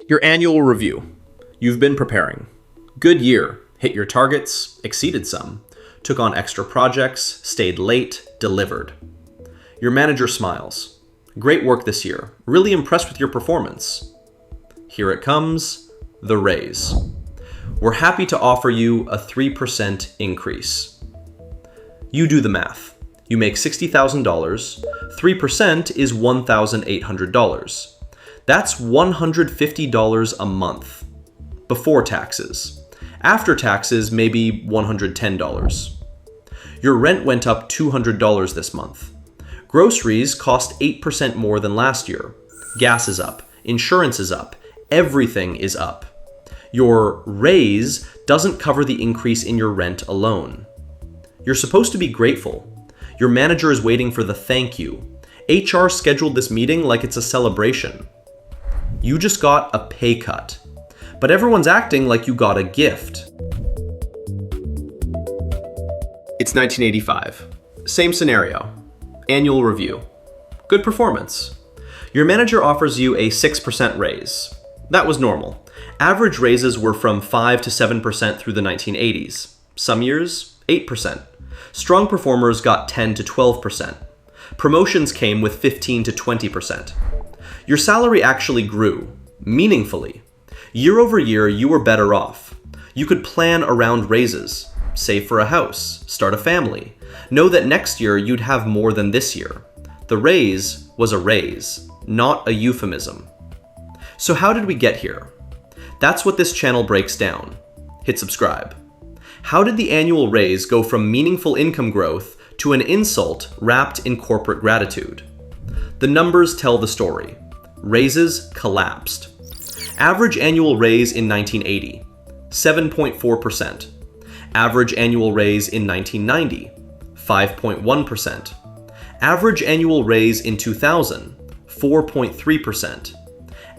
Your annual review. You've been preparing. Good year. Hit your targets, exceeded some, took on extra projects, stayed late, delivered. Your manager smiles. Great work this year. Really impressed with your performance. Here it comes, the raise. We're happy to offer you a 3% increase. You do the math. You make $60,000. 3% is $1,800. That's $150 a month. Before taxes. After taxes, maybe $110. Your rent went up $200 this month. Groceries cost 8% more than last year. Gas is up. Insurance is up. Everything is up. Your raise doesn't cover the increase in your rent alone. You're supposed to be grateful. Your manager is waiting for the thank you. HR scheduled this meeting like it's a celebration. You just got a pay cut. But everyone's acting like you got a gift. It's 1985. Same scenario. Annual review. Good performance. Your manager offers you a 6% raise. That was normal. Average raises were from 5 to 7% through the 1980s. Some years, 8%. Strong performers got 10 to 12%. Promotions came with 15 to 20%. Your salary actually grew, meaningfully. Year over year, you were better off. You could plan around raises, save for a house, start a family. Know that next year you'd have more than this year. The raise was a raise, not a euphemism. So how did we get here? That's what this channel breaks down. Hit subscribe. How did the annual raise go from meaningful income growth to an insult wrapped in corporate gratitude? The numbers tell the story. Raises collapsed. Average annual raise in 1980, 7.4%. Average annual raise in 1990, 5.1%. Average annual raise in 2000, 4.3%.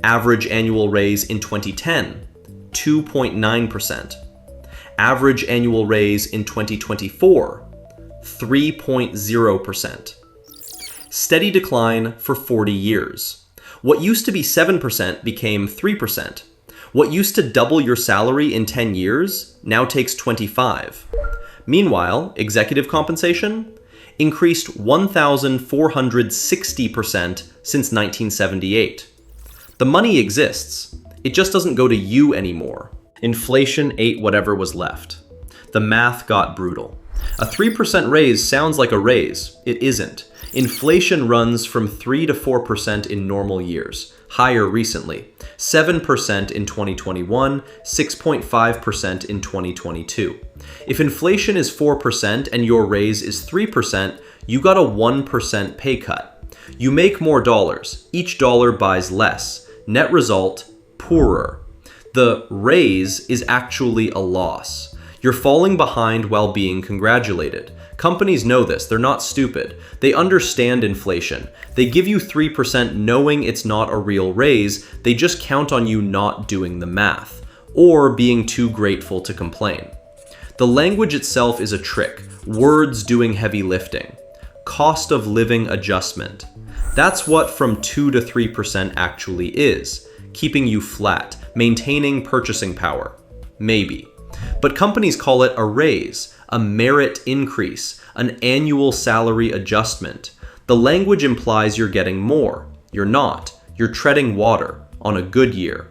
Average annual raise in 2010, 2.9%. Average annual raise in 2024, 3.0%. Steady decline for 40 years. What used to be 7% became 3%. What used to double your salary in 10 years now takes 25. Meanwhile, executive compensation increased 1,460% since 1978. The money exists. It just doesn't go to you anymore. Inflation ate whatever was left. The math got brutal. A 3% raise sounds like a raise. It isn't. Inflation runs from 3 to 4% in normal years, higher recently, 7% in 2021, 6.5% in 2022. If inflation is 4% and your raise is 3%, you got a 1% pay cut. You make more dollars. Each dollar buys less. Net result, poorer. The raise is actually a loss. You're falling behind while being congratulated. Companies know this. They're not stupid. They understand inflation. They give you 3% knowing it's not a real raise. They just count on you not doing the math or being too grateful to complain. The language itself is a trick. Words doing heavy lifting. Cost of living adjustment. That's what from 2 to 3% actually is. Keeping you flat, maintaining purchasing power. Maybe. But companies call it a raise, a merit increase, an annual salary adjustment. The language implies you're getting more. You're not. You're treading water on a good year.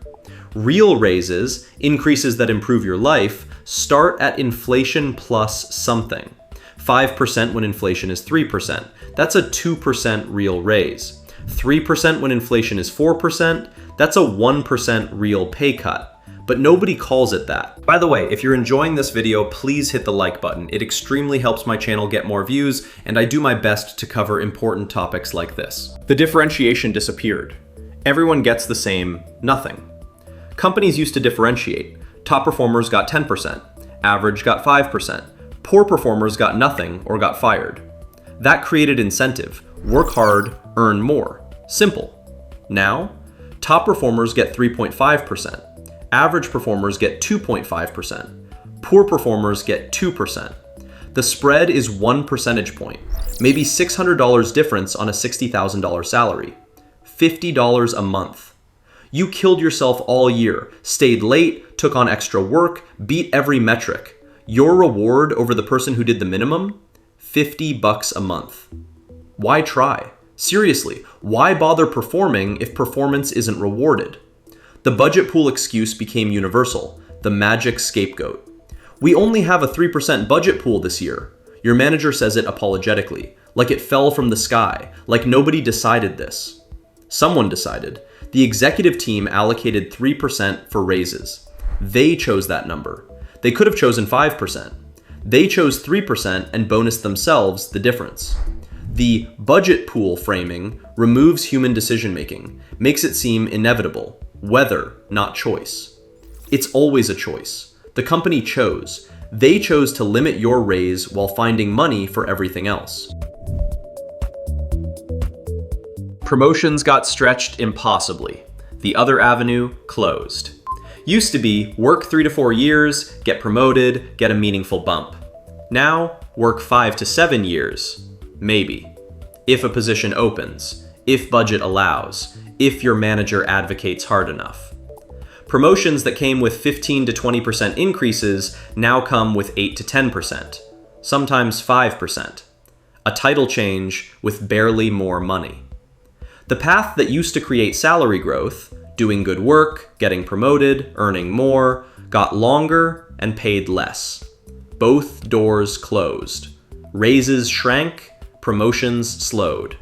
Real raises, increases that improve your life, start at inflation plus something. 5% when inflation is 3%. That's a 2% real raise. 3% when inflation is 4%. That's a 1% real pay cut. But nobody calls it that. By the way, if you're enjoying this video, please hit the like button. It extremely helps my channel get more views, and I do my best to cover important topics like this. The differentiation disappeared. Everyone gets the same nothing. Companies used to differentiate. Top performers got 10%, average got 5%, poor performers got nothing or got fired. That created incentive. Work hard, earn more. Simple. Now, top performers get 3.5%. Average performers get 2.5%. Poor performers get 2%. The spread is 1 percentage point, maybe $600 difference on a $60,000 salary. $50 a month. You killed yourself all year, stayed late, took on extra work, beat every metric. Your reward over the person who did the minimum? $50 a month. Why try? Seriously, why bother performing if performance isn't rewarded? The budget pool excuse became universal, the magic scapegoat. We only have a 3% budget pool this year. Your manager says it apologetically, like it fell from the sky, like nobody decided this. Someone decided. The executive team allocated 3% for raises. They chose that number. They could have chosen 5%. They chose 3% and bonused themselves the difference. The budget pool framing removes human decision-making, makes it seem inevitable, whether, not choice. It's always a choice. The company chose. They chose to limit your raise while finding money for everything else. Promotions got stretched impossibly. The other avenue closed. Used to be work 3 to 4 years, get promoted, get a meaningful bump. Now, work 5 to 7 years. Maybe. If a position opens, if budget allows, if your manager advocates hard enough. Promotions that came with 15 to 20% increases now come with 8 to 10%, sometimes 5%. A title change with barely more money. The path that used to create salary growth, doing good work, getting promoted, earning more, got longer and paid less. Both doors closed. Raises shrank, promotions slowed.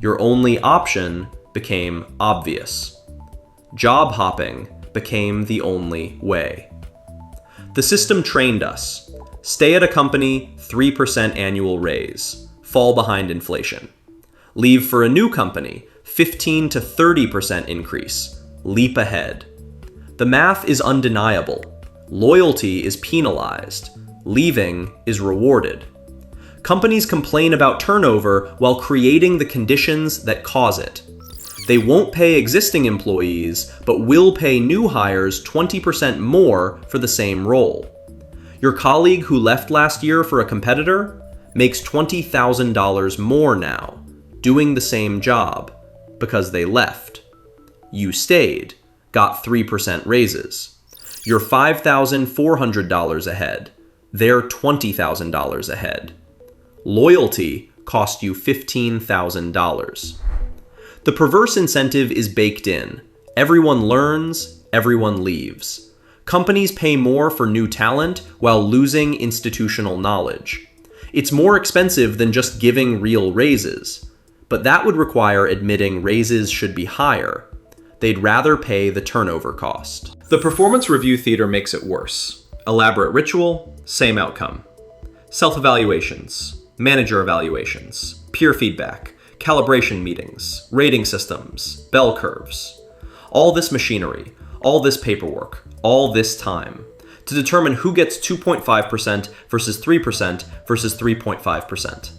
Your only option became obvious. Job hopping became the only way. The system trained us. Stay at a company, 3% annual raise. Fall behind inflation. Leave for a new company, 15 to 30% increase. Leap ahead. The math is undeniable. Loyalty is penalized. Leaving is rewarded. Companies complain about turnover while creating the conditions that cause it. They won't pay existing employees, but will pay new hires 20% more for the same role. Your colleague who left last year for a competitor makes $20,000 more now, doing the same job, because they left. You stayed, got 3% raises. You're $5,400 ahead. They're $20,000 ahead. Loyalty cost you $15,000. The perverse incentive is baked in. Everyone learns, everyone leaves. Companies pay more for new talent while losing institutional knowledge. It's more expensive than just giving real raises, but that would require admitting raises should be higher. They'd rather pay the turnover cost. The performance review theater makes it worse. Elaborate ritual, same outcome. Self-evaluations, manager evaluations, peer feedback, calibration meetings, rating systems, bell curves. All this machinery, all this paperwork, all this time to determine who gets 2.5% versus 3% versus 3.5%.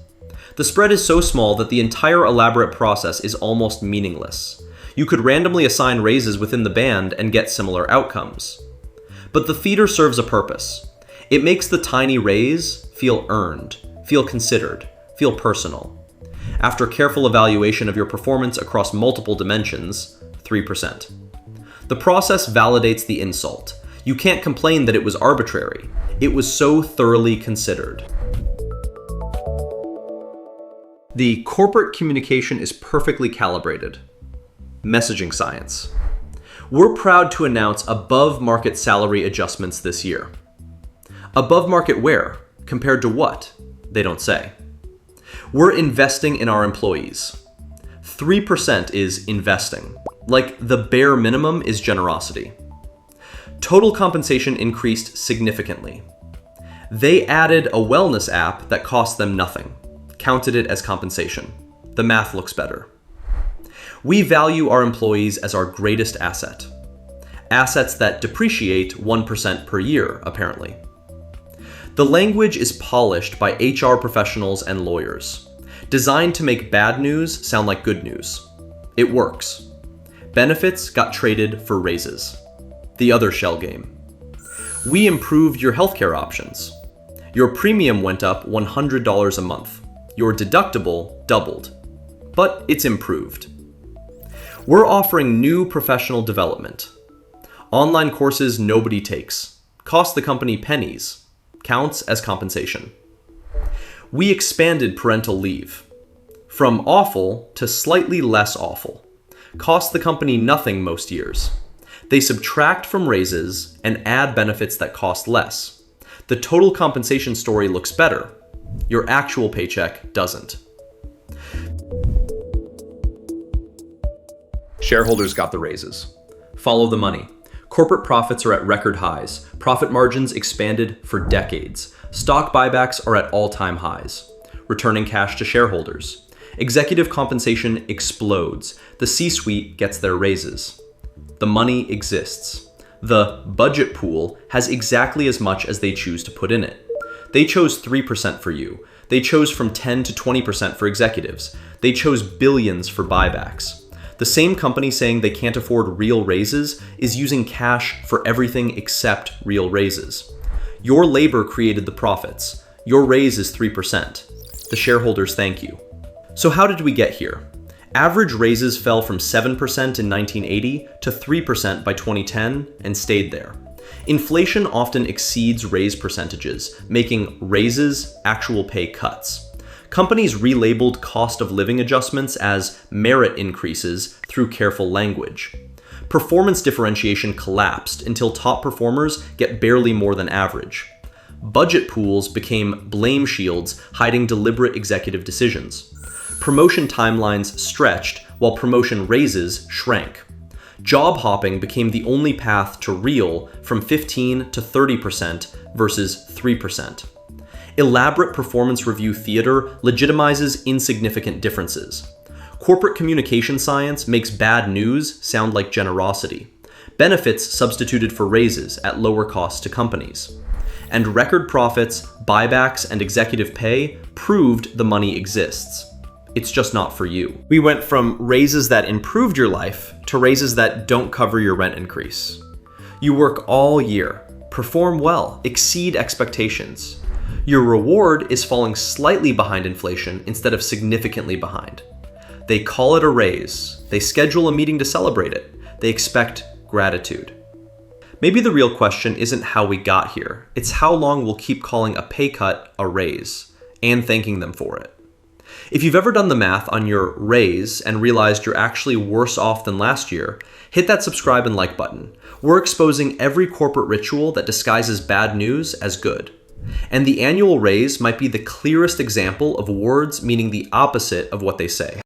The spread is so small that the entire elaborate process is almost meaningless. You could randomly assign raises within the band and get similar outcomes. But the theater serves a purpose. It makes the tiny raise feel earned, feel considered, feel personal. After careful evaluation of your performance across multiple dimensions, 3%. The process validates the insult. You can't complain that it was arbitrary. It was so thoroughly considered. The corporate communication is perfectly calibrated. Messaging science. We're proud to announce above-market salary adjustments this year. Above market where? Compared to what? They don't say. We're investing in our employees. 3% is investing, like the bare minimum is generosity. Total compensation increased significantly. They added a wellness app that cost them nothing, counted it as compensation. The math looks better. We value our employees as our greatest asset. Assets that depreciate 1% per year, apparently. The language is polished by HR professionals and lawyers, designed to make bad news sound like good news. It works. Benefits got traded for raises. The other shell game. We improved your healthcare options. Your premium went up $100 a month. Your deductible doubled. But it's improved. We're offering new professional development. Online courses nobody takes. Cost the company pennies. Counts as compensation. We expanded parental leave. From awful to slightly less awful. Cost the company nothing most years. They subtract from raises and add benefits that cost less. The total compensation story looks better. Your actual paycheck doesn't. Shareholders got the raises. Follow the money. Corporate profits are at record highs. Profit margins expanded for decades. Stock buybacks are at all-time highs. Returning cash to shareholders. Executive compensation explodes. The C-suite gets their raises. The money exists. The budget pool has exactly as much as they choose to put in it. They chose 3% for you. They chose from 10 to 20% for executives. They chose billions for buybacks. The same company saying they can't afford real raises is using cash for everything except real raises. Your labor created the profits. Your raise is 3%. The shareholders thank you. So how did we get here? Average raises fell from 7% in 1980 to 3% by 2010 and stayed there. Inflation often exceeds raise percentages, making raises actual pay cuts. Companies relabeled cost of living adjustments as merit increases through careful language. Performance differentiation collapsed until top performers get barely more than average. Budget pools became blame shields hiding deliberate executive decisions. Promotion timelines stretched while promotion raises shrank. Job hopping became the only path to real from 15 to 30% versus 3%. Elaborate performance review theater legitimizes insignificant differences. Corporate communication science makes bad news sound like generosity. Benefits substituted for raises at lower costs to companies. And record profits, buybacks, and executive pay proved the money exists. It's just not for you. We went from raises that improved your life to raises that don't cover your rent increase. You work all year, perform well, exceed expectations. Your reward is falling slightly behind inflation instead of significantly behind. They call it a raise. They schedule a meeting to celebrate it. They expect gratitude. Maybe the real question isn't how we got here. It's how long we'll keep calling a pay cut a raise and thanking them for it. If you've ever done the math on your raise and realized you're actually worse off than last year, hit that subscribe and like button. We're exposing every corporate ritual that disguises bad news as good. And the annual raise might be the clearest example of words meaning the opposite of what they say.